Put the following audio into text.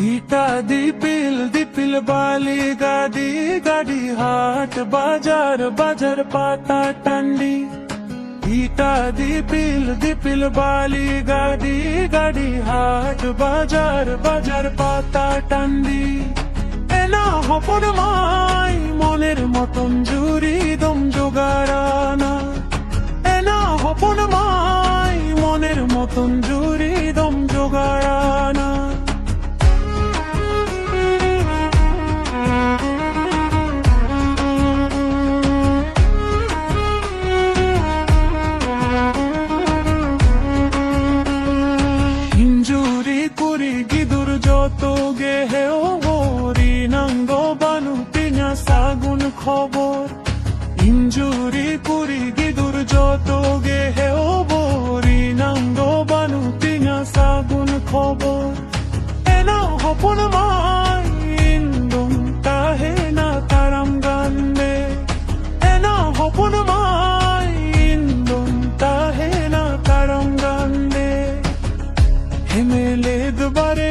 ইটা দিপিল বালি গাড়ি গাড়ি হাট বাজার বাজার পাতা টান্ডি। ইটা দিপিল বালি গাড়ি গাড়ি হাট বাজার বাজার পাতা টান্ডি। এনা হপন মাই মনের মতন জুরি দম জোগাড়ানা। এনা হপন মাই মনের মতন জুরি দম জোগাড়ানা। Gidur joto ge heo gori nango banu tinya sagun khobor. Injuri kuri gidur joto ge heo gori nango banu tinya sagun khobor. Ena hopon mai indum tahe na taram gande. Ena hopon mai indum tahe na taram gande. Himele dubare